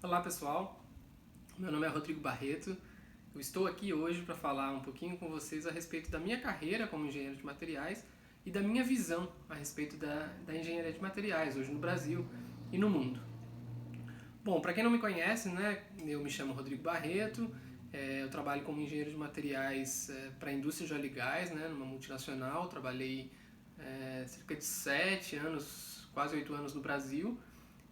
Olá pessoal, meu nome é Rodrigo Barreto. Eu estou aqui hoje para falar um pouquinho com vocês a respeito da minha carreira como engenheiro de materiais e da minha visão a respeito da engenharia de materiais hoje no Brasil e no mundo. Bom, para quem não me conhece, né, eu me chamo Rodrigo Barreto, eu trabalho como engenheiro de materiais para a indústria de óleo e gás, né, numa multinacional. Trabalhei cerca de 7 anos, quase 8 anos no Brasil,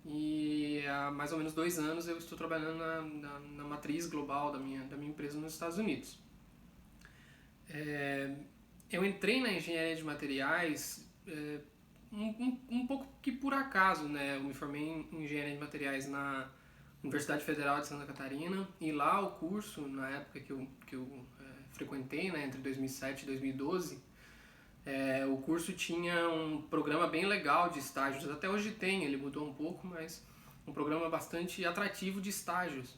e há mais ou menos 2 anos eu estou trabalhando na matriz global da minha empresa nos Estados Unidos. Eu entrei na engenharia de materiais um pouco que por acaso, né? Eu me formei em engenharia de materiais na Universidade Federal de Santa Catarina, e lá o curso, na época que eu frequentei, né, entre 2007 e 2012, o curso tinha um programa bem legal de estágios. Até hoje tem, ele mudou um pouco, mas um programa bastante atrativo de estágios,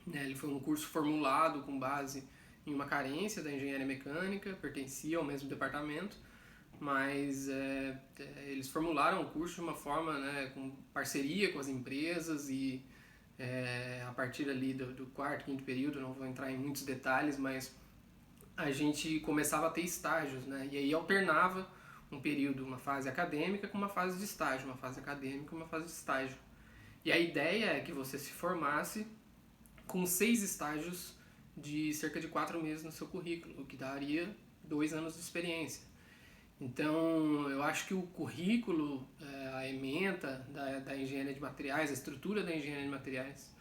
né? Ele foi um curso formulado com base em uma carência da engenharia mecânica, pertencia ao mesmo departamento, mas eles formularam o curso de uma forma, né, com parceria com as empresas, e a partir ali do quarto, quinto período, não vou entrar em muitos detalhes, mas a gente começava a ter estágios, né? E aí alternava um período, uma fase acadêmica com uma fase de estágio, uma fase acadêmica com uma fase de estágio. E a ideia é que você se formasse com 6 estágios de cerca de 4 meses no seu currículo, o que daria 2 anos de experiência. Então, eu acho que o currículo, a ementa da engenharia de materiais, a estrutura da engenharia de materiais,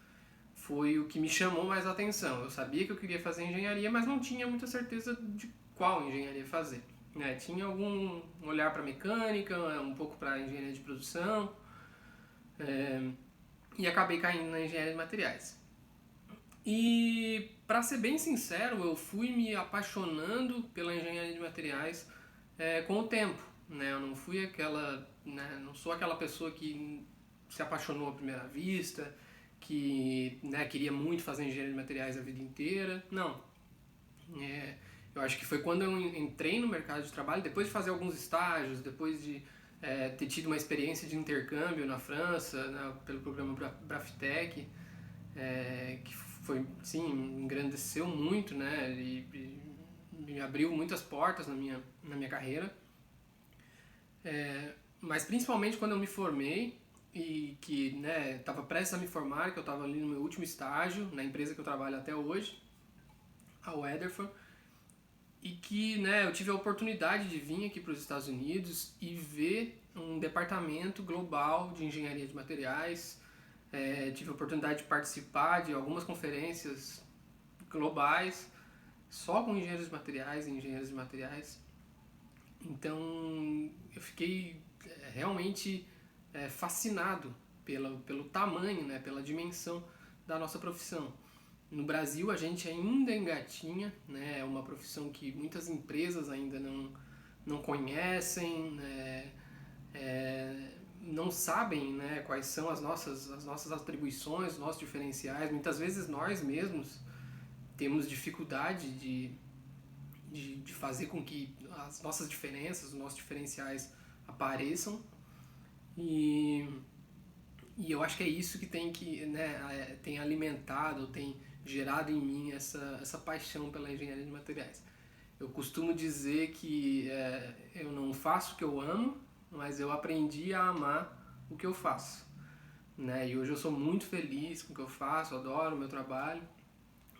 foi o que me chamou mais a atenção. Eu sabia que eu queria fazer engenharia, mas não tinha muita certeza de qual engenharia fazer, né? Tinha algum olhar para mecânica, um pouco para engenharia de produção, e acabei caindo na engenharia de materiais. E, para ser bem sincero, eu fui me apaixonando pela engenharia de materiais com o tempo, né? Eu não fui aquela, né, não sou aquela pessoa que se apaixonou à primeira vista, que, né, queria muito fazer engenharia de materiais a vida inteira. Não. É, eu acho que foi quando eu entrei no mercado de trabalho, depois de fazer alguns estágios, depois de ter tido uma experiência de intercâmbio na França, né, pelo programa Braftec, que foi, sim, me engrandeceu muito, né, e me abriu muitas portas na minha carreira. Mas principalmente quando eu me formei e que, né, estava prestes a me formar, que eu estava ali no meu último estágio, na empresa que eu trabalho até hoje, a Weatherford, e que, né, eu tive a oportunidade de vir aqui para os Estados Unidos e ver um departamento global de engenharia de materiais. Tive a oportunidade de participar de algumas conferências globais só com engenheiros de materiais e engenheiros de materiais. Então eu fiquei realmente fascinado pelo tamanho, né, pela dimensão da nossa profissão. No Brasil a gente ainda engatinha, né, é uma profissão que muitas empresas ainda não conhecem, né, não sabem, né, quais são as nossas atribuições, os nossos diferenciais. Muitas vezes nós mesmos temos dificuldade de fazer com que as nossas diferenças, os nossos diferenciais apareçam, e, e eu acho que é isso que tem alimentado, tem gerado em mim essa paixão pela engenharia de materiais. Eu costumo dizer que eu não faço o que eu amo, mas eu aprendi a amar o que eu faço, né? E hoje eu sou muito feliz com o que eu faço, adoro o meu trabalho.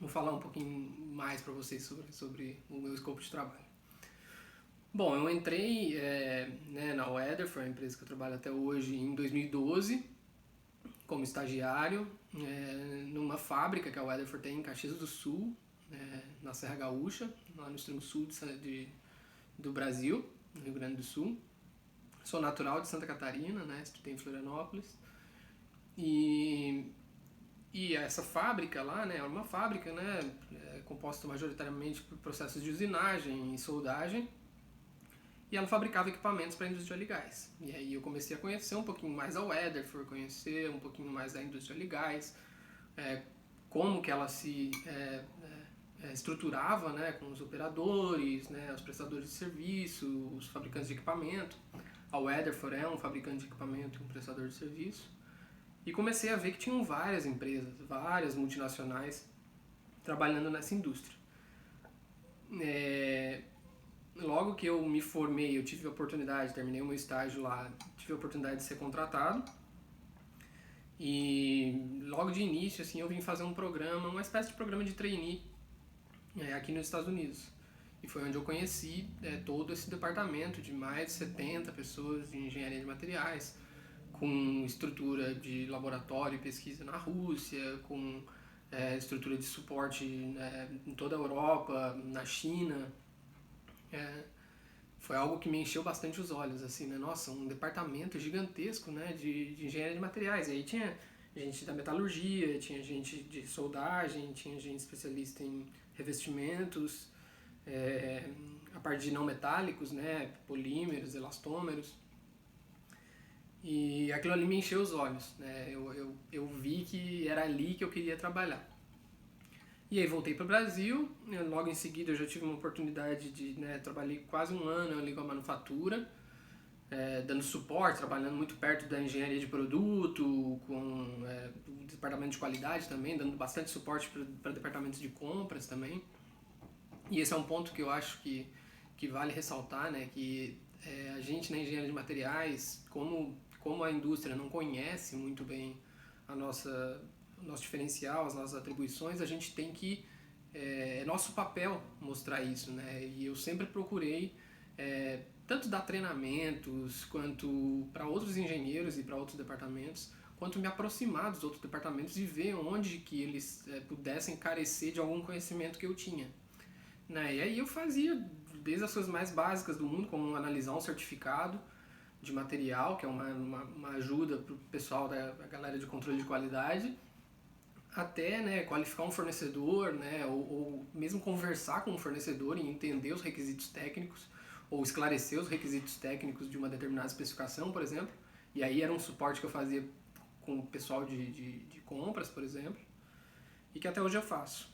Vou falar um pouquinho mais para vocês sobre o meu escopo de trabalho. Bom, eu entrei né, na Weatherford, a empresa que eu trabalho até hoje, em 2012, como estagiário, numa fábrica que a Weatherford tem em Caxias do Sul, na Serra Gaúcha, lá no extremo sul do Brasil, no Rio Grande do Sul. Sou natural de Santa Catarina, né, estudei em Florianópolis. E essa fábrica lá, né, é uma fábrica, né, composta majoritariamente por processos de usinagem e soldagem, e ela fabricava equipamentos para a indústria de óleo e gás. E aí eu comecei a conhecer um pouquinho mais a Weatherford, conhecer um pouquinho mais da indústria de óleo e gás, como que ela se estruturava, né, com os operadores, né, os prestadores de serviço, os fabricantes de equipamento. A Weatherford é um fabricante de equipamento e um prestador de serviço. e comecei a ver que tinham várias empresas, várias multinacionais trabalhando nessa indústria. Logo que eu me formei, eu tive a oportunidade, terminei o meu estágio lá, tive a oportunidade de ser contratado. E logo de início, assim, eu vim fazer um programa, uma espécie de programa de trainee aqui nos Estados Unidos. E foi onde eu conheci todo esse departamento de mais de 70 pessoas de engenharia de materiais, com estrutura de laboratório e pesquisa na Rússia, com estrutura de suporte em toda a Europa, na China. É, Foi algo que me encheu bastante os olhos, assim, né? Nossa, um departamento gigantesco, né, de engenharia de materiais. E aí tinha gente da metalurgia, tinha gente de soldagem, tinha gente especialista em revestimentos, é, a parte de não metálicos, né, polímeros, elastômeros. E aquilo ali me encheu os olhos, né? Eu vi que era ali que eu queria trabalhar. E aí voltei para o Brasil, logo em seguida eu já tive uma oportunidade de, trabalhei quase um ano ali com a manufatura, dando suporte, trabalhando muito perto da engenharia de produto, com o departamento de qualidade também, dando bastante suporte para departamentos de compras também. E esse é um ponto que eu acho que vale ressaltar, né, que a gente na engenharia de materiais, como a indústria não conhece muito bem a o nosso diferencial, as nossas atribuições, a gente tem que é nosso papel mostrar isso, né? E eu sempre procurei tanto dar treinamentos quanto para outros engenheiros e para outros departamentos, quanto me aproximar dos outros departamentos e ver onde que eles pudessem carecer de algum conhecimento que eu tinha, né? E aí eu fazia desde as coisas mais básicas do mundo, como analisar um certificado de material, que é uma ajuda para o pessoal da galera de controle de qualidade, até qualificar um fornecedor, ou mesmo conversar com um fornecedor e entender os requisitos técnicos, ou esclarecer os requisitos técnicos de uma determinada especificação, por exemplo. E aí era um suporte que eu fazia com o pessoal de compras, por exemplo, e que até hoje eu faço.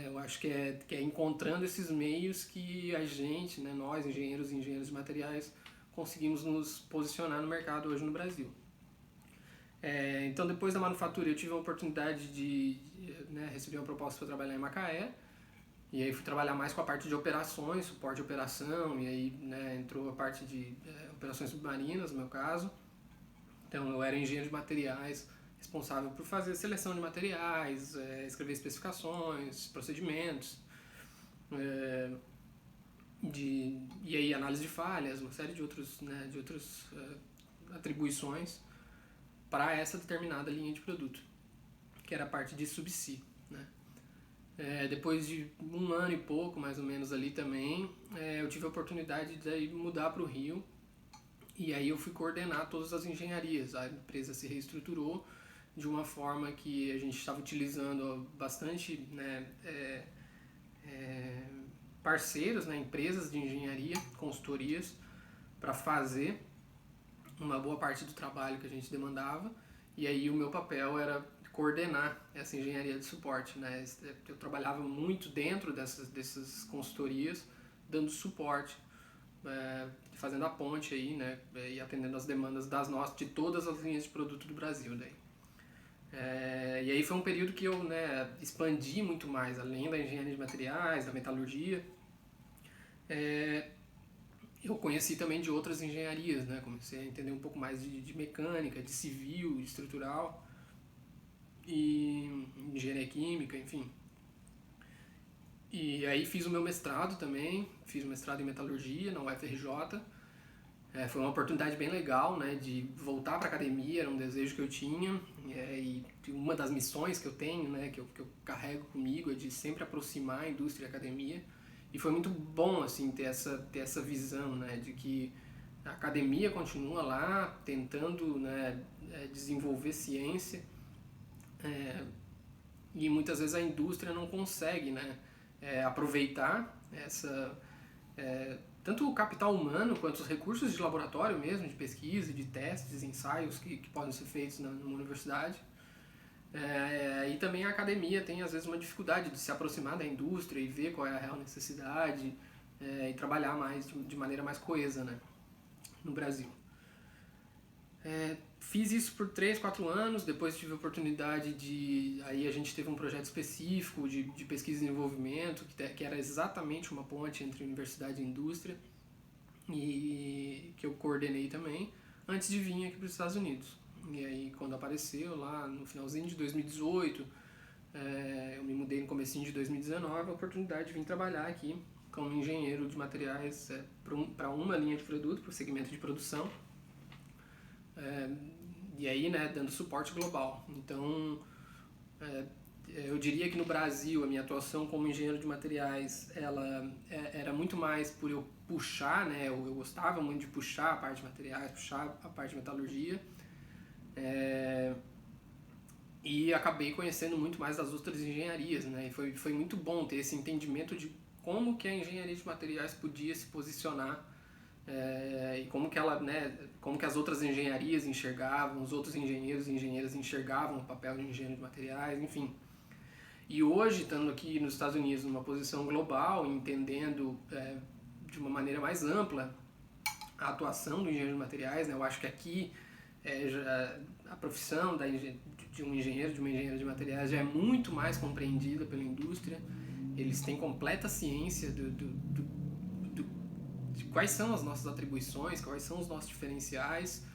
Eu acho que é encontrando esses meios que a gente, nós, engenheiros e engenheiros de materiais, conseguimos nos posicionar no mercado hoje no Brasil. Então, depois da manufatura, eu tive a oportunidade de receber uma proposta para trabalhar em Macaé. E aí fui trabalhar mais com a parte de operações, suporte de operação, e aí entrou a parte de operações submarinas, no meu caso. Então, eu era engenheiro de materiais, responsável por fazer seleção de materiais, escrever especificações, procedimentos, e aí análise de falhas, uma série de outras atribuições para essa determinada linha de produto, que era a parte de subsídio, né? Depois de um ano e pouco, mais ou menos, ali também, eu tive a oportunidade de mudar para o Rio, e aí eu fui coordenar todas as engenharias. A empresa se reestruturou de uma forma que a gente estava utilizando bastante parceiros, empresas de engenharia, consultorias, para fazer uma boa parte do trabalho que a gente demandava, e aí o meu papel era coordenar essa engenharia de suporte, né? Eu trabalhava muito dentro dessas consultorias, dando suporte, fazendo a ponte aí, né? E atendendo as demandas de todas as linhas de produto do Brasil, daí. E aí foi um período que eu expandi muito mais, além da engenharia de materiais, da metalurgia. Eu conheci também de outras engenharias, né? Comecei a entender um pouco mais de mecânica, de civil, de estrutural e engenharia química, enfim. E aí fiz o meu mestrado também, fiz o mestrado em metalurgia na UFRJ. Foi uma oportunidade bem legal, né, de voltar para a academia, era um desejo que eu tinha, e uma das missões que eu tenho, que eu carrego comigo, é de sempre aproximar a indústria e a academia. E foi muito bom assim ter essa visão, de que a academia continua lá tentando desenvolver ciência, e muitas vezes a indústria não consegue aproveitar tanto o capital humano quanto os recursos de laboratório mesmo, de pesquisa, de testes, ensaios que podem ser feitos numa universidade. E também a academia tem às vezes uma dificuldade de se aproximar da indústria e ver qual é a real necessidade, e trabalhar mais de maneira mais coesa, no Brasil. Fiz isso por 3, 4 anos, depois tive a oportunidade de... Aí a gente teve um projeto específico de pesquisa e desenvolvimento, que era exatamente uma ponte entre universidade e indústria, e que eu coordenei também, antes de vir aqui para os Estados Unidos. E aí, quando apareceu lá no finalzinho de 2018, eu me mudei no comecinho de 2019, a oportunidade de vir trabalhar aqui como engenheiro de materiais para uma linha de produto, para o segmento de produção. E aí, né, dando suporte global. Então, eu diria que no Brasil a minha atuação como engenheiro de materiais ela era muito mais por eu puxar, né, eu gostava muito de puxar a parte de materiais, puxar a parte de metalurgia, e acabei conhecendo muito mais das outras engenharias, né, e foi muito bom ter esse entendimento de como que a engenharia de materiais podia se posicionar, e como que ela, né, como que as outras engenharias enxergavam, os outros engenheiros e engenheiras enxergavam o papel de engenheiro de materiais, enfim. E hoje, estando aqui nos Estados Unidos numa posição global, entendendo de uma maneira mais ampla a atuação do engenheiro de materiais, né, eu acho que aqui a profissão de um engenheiro, de uma engenheira de materiais já é muito mais compreendida pela indústria. Eles têm completa ciência de quais são as nossas atribuições, quais são os nossos diferenciais,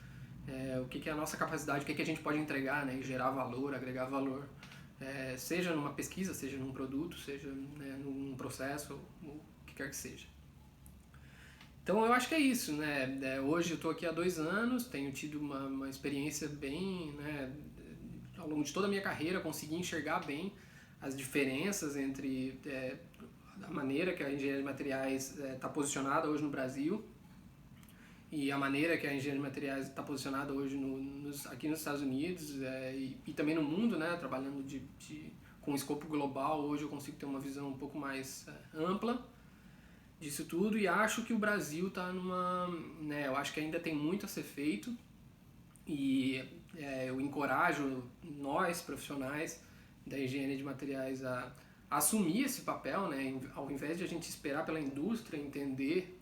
o que é a nossa capacidade, o que a gente pode entregar, né, e gerar valor, agregar valor, seja numa pesquisa, seja num produto, seja, né, num processo, o que quer que seja. Então eu acho que é isso, né? Hoje eu estou aqui há 2 anos, tenho tido uma experiência bem, né, ao longo de toda a minha carreira, consegui enxergar bem as diferenças entre a maneira que a engenharia de materiais está posicionada hoje no Brasil e a maneira que a engenharia de materiais está posicionada hoje aqui nos Estados Unidos, e também no mundo, né, trabalhando com um escopo global. Hoje eu consigo ter uma visão um pouco mais ampla disso tudo, e acho que o Brasil está né, eu acho que ainda tem muito a ser feito, e eu encorajo nós, profissionais da engenharia de materiais, a assumir esse papel, né, ao invés de a gente esperar pela indústria entender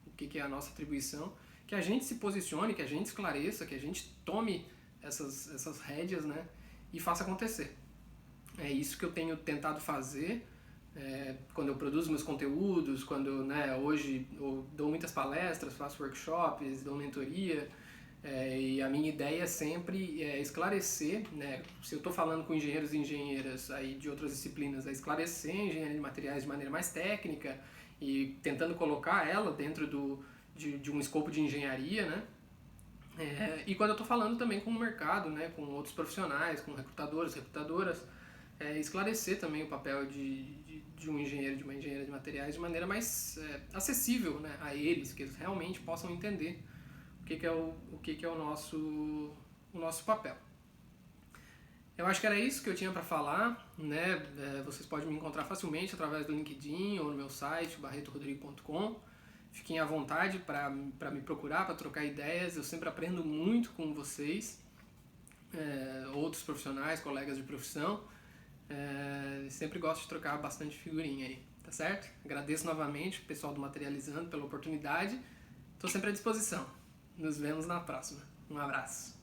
o que é a nossa atribuição, que a gente se posicione, que a gente esclareça, que a gente tome essas rédeas, né, e faça acontecer. É isso que eu tenho tentado fazer quando eu produzo meus conteúdos, quando, né, hoje eu dou muitas palestras, faço workshops, dou mentoria, e a minha ideia sempre é esclarecer, né, se eu estou falando com engenheiros e engenheiras aí de outras disciplinas, é esclarecer a engenharia de materiais de maneira mais técnica e tentando colocar ela dentro de um escopo de engenharia, né? E quando eu estou falando também com o mercado, né, com outros profissionais, com recrutadores, recrutadoras, esclarecer também o papel de um engenheiro, de uma engenheira de materiais de maneira mais acessível, né, a eles, que eles realmente possam entender o que é o nosso papel. Eu acho que era isso que eu tinha para falar, né? Vocês podem me encontrar facilmente através do LinkedIn ou no meu site, barretorodrigo.com. Fiquem à vontade para me procurar, para trocar ideias. Eu sempre aprendo muito com vocês, outros profissionais, colegas de profissão. Sempre gosto de trocar bastante figurinha aí, tá certo? Agradeço novamente o pessoal do Materializando pela oportunidade. Estou sempre à disposição. Nos vemos na próxima. Um abraço.